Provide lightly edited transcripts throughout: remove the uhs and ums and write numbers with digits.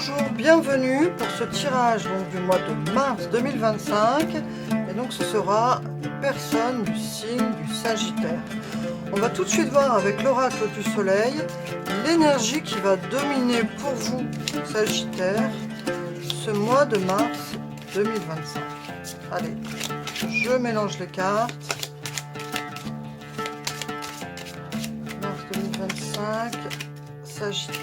Bonjour, bienvenue pour ce tirage donc, du mois de mars 2025. Et donc ce sera les personnes du signe du Sagittaire. On va tout de suite voir avec l'oracle du soleil l'énergie qui va dominer pour vous, Sagittaire, ce mois de mars 2025. Allez, je mélange les cartes. Mars 2025, Sagittaire.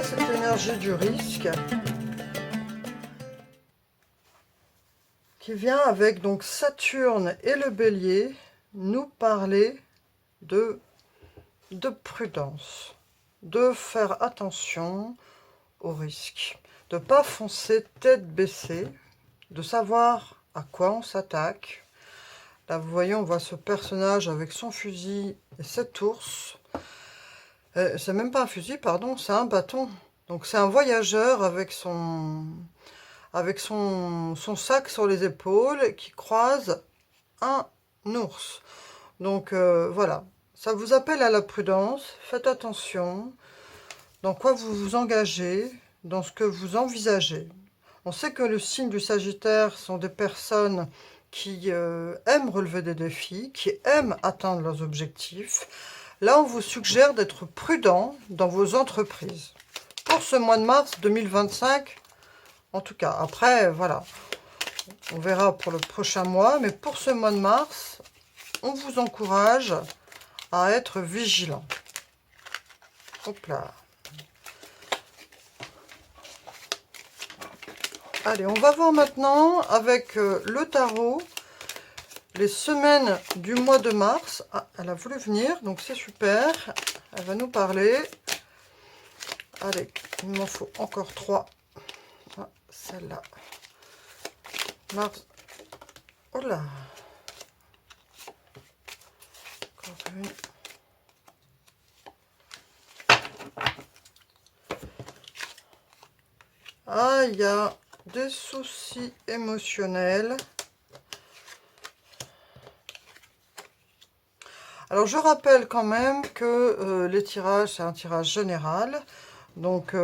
Cette énergie du risque qui vient avec donc Saturne et le Bélier nous parler de prudence, de faire attention au risque, de ne pas foncer tête baissée, de savoir à quoi on s'attaque. Là vous voyez, on voit ce personnage avec son fusil et cet ours. C'est même pas un fusil, pardon, c'est un bâton. Donc c'est un voyageur avec son sac sur les épaules qui croise un ours. Donc voilà, ça vous appelle à la prudence, faites attention dans quoi vous vous engagez, dans ce que vous envisagez. On sait que le signe du Sagittaire sont des personnes qui aiment relever des défis, qui aiment atteindre leurs objectifs. Là, on vous suggère d'être prudent dans vos entreprises. Pour ce mois de mars 2025, en tout cas. Après, voilà, on verra pour le prochain mois. Mais pour ce mois de mars, on vous encourage à être vigilant. Hop là. Allez, on va voir maintenant avec le tarot les semaines du mois de mars. Ah, elle a voulu venir, donc c'est super. Elle va nous parler. Allez, il m'en faut encore 3. Ah, celle-là. Mars. Oh là. Encore une. Ah, il y a des soucis émotionnels. Alors, je rappelle quand même que les tirages, c'est un tirage général. Donc,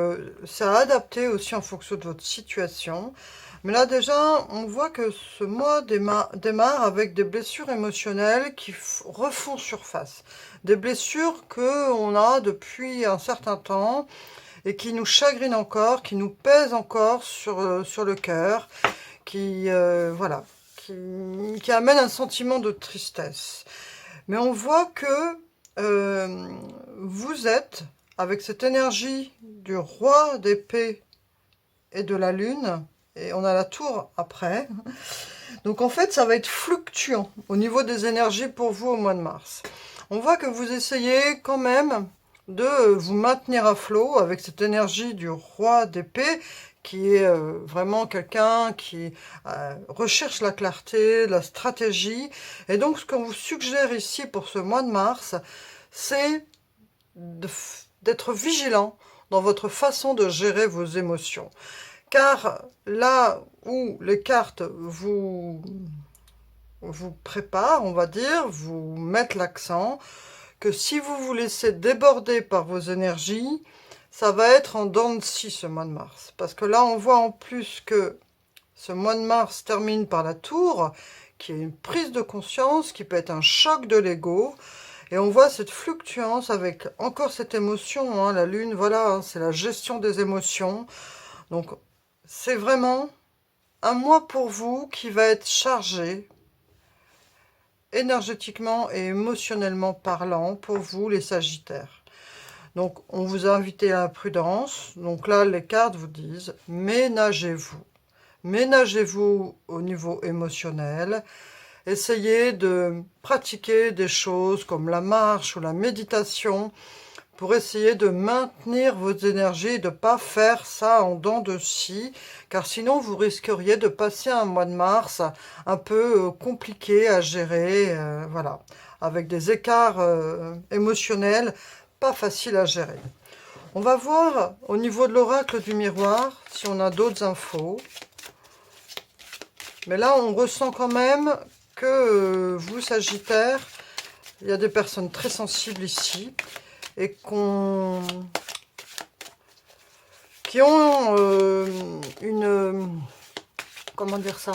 c'est à adapter aussi en fonction de votre situation. Mais là, déjà, on voit que ce mois démarre avec des blessures émotionnelles qui refont surface. Des blessures qu'on a depuis un certain temps et qui nous chagrinent encore, qui nous pèsent encore sur le cœur, qui amènent un sentiment de tristesse. Mais on voit que vous êtes, avec cette énergie du roi d'épée et de la lune, et on a la tour après, donc en fait ça va être fluctuant au niveau des énergies pour vous au mois de mars. On voit que vous essayez quand même de vous maintenir à flot avec cette énergie du roi d'épée, qui est vraiment quelqu'un qui recherche la clarté, la stratégie. Et donc, ce qu'on vous suggère ici pour ce mois de mars, c'est d'être vigilant dans votre façon de gérer vos émotions. Car là où les cartes vous préparent, on va dire, vous mettent l'accent, que si vous vous laissez déborder par vos énergies, ça va être en dents de scie ce mois de mars. Parce que là, on voit en plus que ce mois de mars termine par la tour, qui est une prise de conscience, qui peut être un choc de l'ego. Et on voit cette fluctuance avec encore cette émotion, hein, la lune, voilà, hein, c'est la gestion des émotions. Donc, c'est vraiment un mois pour vous qui va être chargé, énergétiquement et émotionnellement parlant, pour vous, les Sagittaires. Donc, on vous a invité à la prudence. Donc là, les cartes vous disent, ménagez-vous. Ménagez-vous au niveau émotionnel. Essayez de pratiquer des choses comme la marche ou la méditation pour essayer de maintenir vos énergies et de ne pas faire ça en dents de scie, car sinon vous risqueriez de passer un mois de mars un peu compliqué à gérer, voilà, avec des écarts émotionnels pas faciles à gérer. On va voir au niveau de l'oracle du miroir si on a d'autres infos. Mais là, on ressent quand même que vous, Sagittaire, il y a des personnes très sensibles ici et qui ont comment dire ça,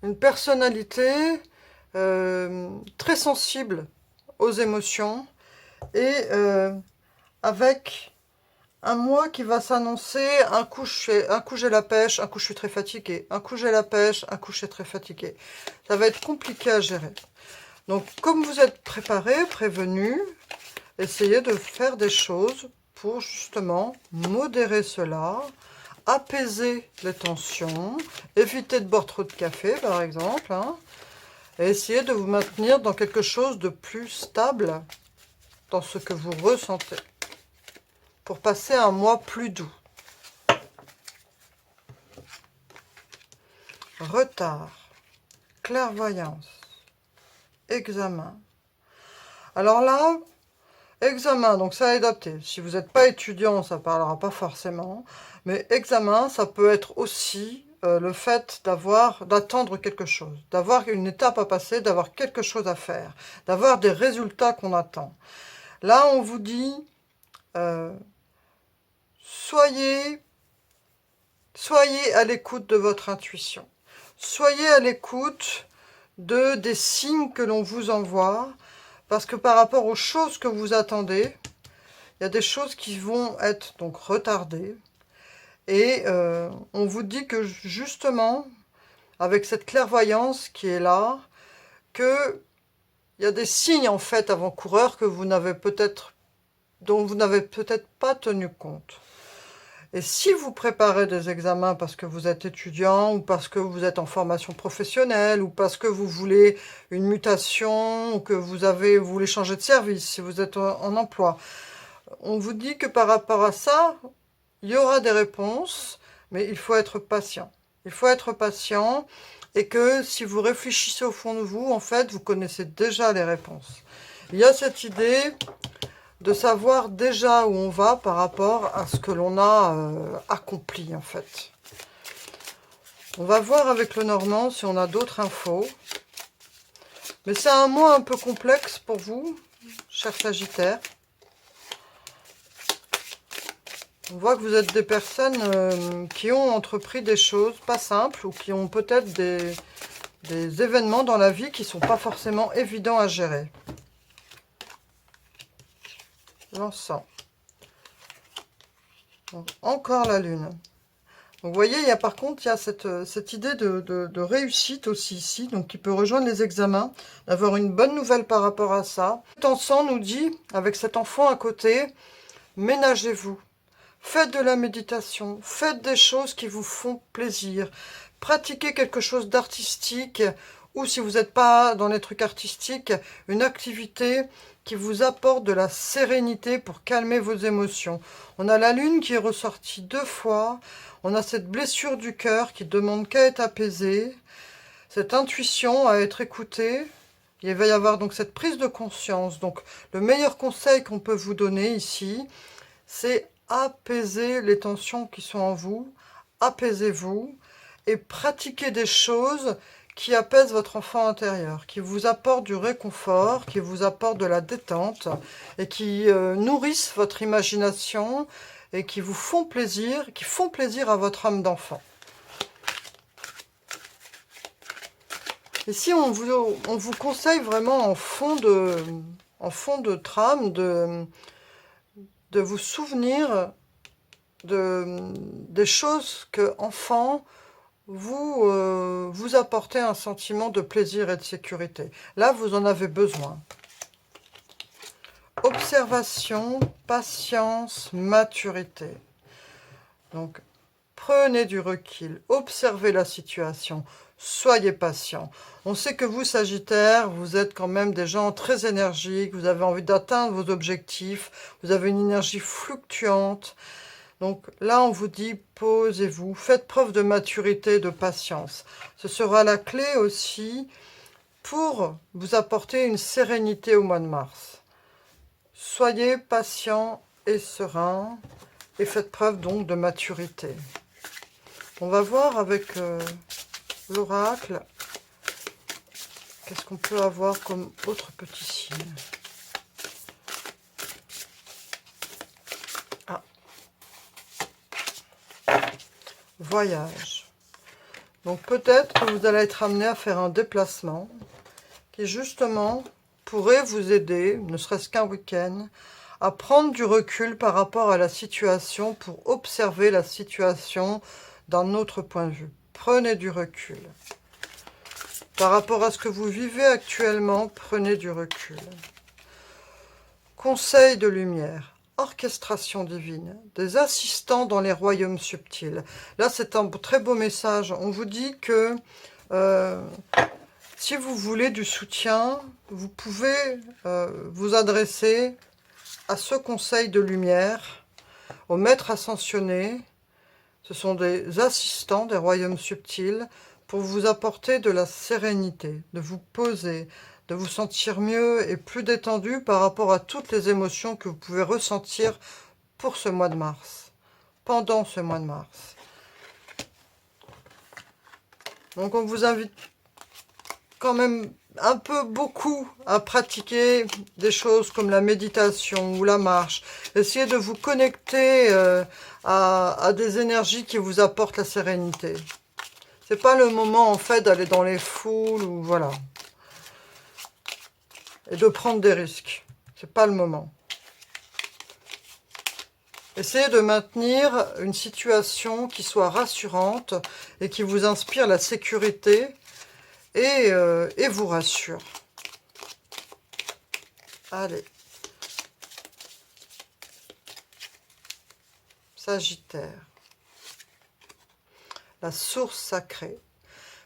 une personnalité très sensible aux émotions et avec un mois qui va s'annoncer, un coup j'ai la pêche, un coup je suis très fatiguée, un coup j'ai la pêche, un coup je suis très fatiguée. Ça va être compliqué à gérer. Donc comme vous êtes préparé, prévenu, essayez de faire des choses pour justement modérer cela, apaiser les tensions, éviter de boire trop de café par exemple, hein, et essayez de vous maintenir dans quelque chose de plus stable dans ce que vous ressentez, pour passer un mois plus doux. Retard, clairvoyance, examen. Alors là, examen, donc ça est adapté. Si vous n'êtes pas étudiant, ça ne parlera pas forcément. Mais examen, ça peut être aussi le fait d'attendre quelque chose, d'avoir une étape à passer, d'avoir quelque chose à faire, d'avoir des résultats qu'on attend. Là, on vous dit, soyez à l'écoute de votre intuition. Soyez à l'écoute des signes que l'on vous envoie, parce que par rapport aux choses que vous attendez, il y a des choses qui vont être donc retardées. Et on vous dit que justement, avec cette clairvoyance qui est là, qu'il y a des signes en fait avant-coureurs dont vous n'avez peut-être pas tenu compte. Et si vous préparez des examens parce que vous êtes étudiant, ou parce que vous êtes en formation professionnelle, ou parce que vous voulez une mutation, ou que vous voulez changer de service, si vous êtes en emploi, on vous dit que par rapport à ça, il y aura des réponses, mais il faut être patient. Il faut être patient, et que si vous réfléchissez au fond de vous, en fait, vous connaissez déjà les réponses. Il y a cette idée de savoir déjà où on va par rapport à ce que l'on a accompli, en fait. On va voir avec le Normand si on a d'autres infos. Mais c'est un mois un peu complexe pour vous, chers Sagittaires. On voit que vous êtes des personnes qui ont entrepris des choses pas simples, ou qui ont peut-être des événements dans la vie qui ne sont pas forcément évidents à gérer. L'encens. Encore la lune. Donc, vous voyez, par contre, il y a cette idée de réussite aussi ici, donc qui peut rejoindre les examens, d'avoir une bonne nouvelle par rapport à ça. Cet encens nous dit, avec cet enfant à côté, ménagez-vous. Faites de la méditation, faites des choses qui vous font plaisir. Pratiquez quelque chose d'artistique, ou si vous n'êtes pas dans les trucs artistiques, une activité qui vous apporte de la sérénité pour calmer vos émotions. On a la lune qui est ressortie 2 fois, on a cette blessure du cœur qui demande qu'à être apaisée, cette intuition à être écoutée. Il va y avoir donc cette prise de conscience. Donc le meilleur conseil qu'on peut vous donner ici, c'est apaiser les tensions qui sont en vous, apaisez-vous et pratiquez des choses qui apaisent votre enfant intérieur, qui vous apportent du réconfort, qui vous apportent de la détente et qui nourrissent votre imagination et qui vous font plaisir, à votre âme d'enfant. Ici, on vous conseille vraiment en fond de trame de vous souvenir des choses que, enfant, vous apportez un sentiment de plaisir et de sécurité. Là, vous en avez besoin. Observation, patience, maturité. Donc, prenez du recul, observez la situation, soyez patient. On sait que vous, Sagittaire, vous êtes quand même des gens très énergiques, vous avez envie d'atteindre vos objectifs, vous avez une énergie fluctuante. Donc là, on vous dit, posez-vous, faites preuve de maturité, de patience. Ce sera la clé aussi pour vous apporter une sérénité au mois de mars. Soyez patient et serein et faites preuve donc de maturité. On va voir avec l'oracle qu'est-ce qu'on peut avoir comme autre petit signe? Ah. Voyage. Donc peut-être que vous allez être amené à faire un déplacement qui justement pourrait vous aider, ne serait-ce qu'un week-end, à prendre du recul par rapport à la situation pour observer la situation d'un autre point de vue. Prenez du recul. Par rapport à ce que vous vivez actuellement, prenez du recul. Conseil de lumière, orchestration divine, des assistants dans les royaumes subtils. Là, c'est un très beau message. On vous dit que si vous voulez du soutien, vous pouvez vous adresser à ce conseil de lumière, au maître ascensionné. Ce sont des assistants des royaumes subtils pour vous apporter de la sérénité, de vous poser, de vous sentir mieux et plus détendu par rapport à toutes les émotions que vous pouvez ressentir pour ce mois de mars, pendant ce mois de mars. Donc on vous invite quand même un peu beaucoup à pratiquer des choses comme la méditation ou la marche. Essayez de vous connecter à des énergies qui vous apportent la sérénité. C'est pas le moment en fait d'aller dans les foules ou voilà. Et de prendre des risques. C'est pas le moment. Essayez de maintenir une situation qui soit rassurante et qui vous inspire la sécurité et vous rassure. Allez. Sagittaire. La source sacrée.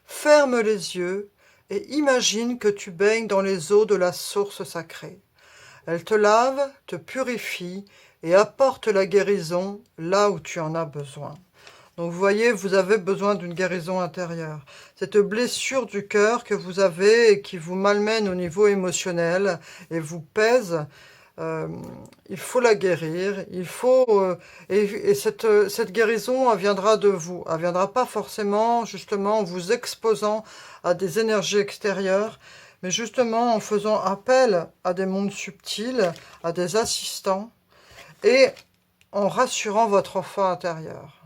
Ferme les yeux et imagine que tu baignes dans les eaux de la source sacrée. Elle te lave, te purifie et apporte la guérison là où tu en as besoin. Donc vous voyez, vous avez besoin d'une guérison intérieure. Cette blessure du cœur que vous avez et qui vous malmène au niveau émotionnel et vous pèse, il faut la guérir. Il faut et cette guérison, elle viendra de vous. Elle viendra pas forcément justement en vous exposant à des énergies extérieures, mais justement en faisant appel à des mondes subtils, à des assistants et en rassurant votre enfant intérieur.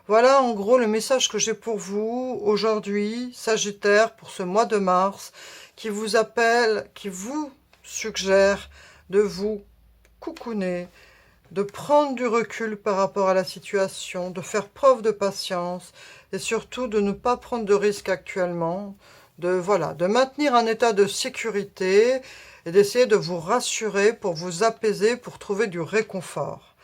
Voilà en gros le message que j'ai pour vous aujourd'hui, Sagittaire, pour ce mois de mars, qui vous appelle, qui vous suggère de vous coucouner, de prendre du recul par rapport à la situation, de faire preuve de patience et surtout de ne pas prendre de risques actuellement, de maintenir un état de sécurité et d'essayer de vous rassurer pour vous apaiser, pour trouver du réconfort.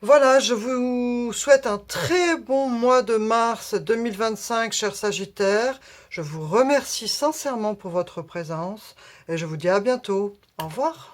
Voilà, je vous souhaite un très bon mois de mars 2025, chers Sagittaires. Je vous remercie sincèrement pour votre présence et je vous dis à bientôt. Au revoir.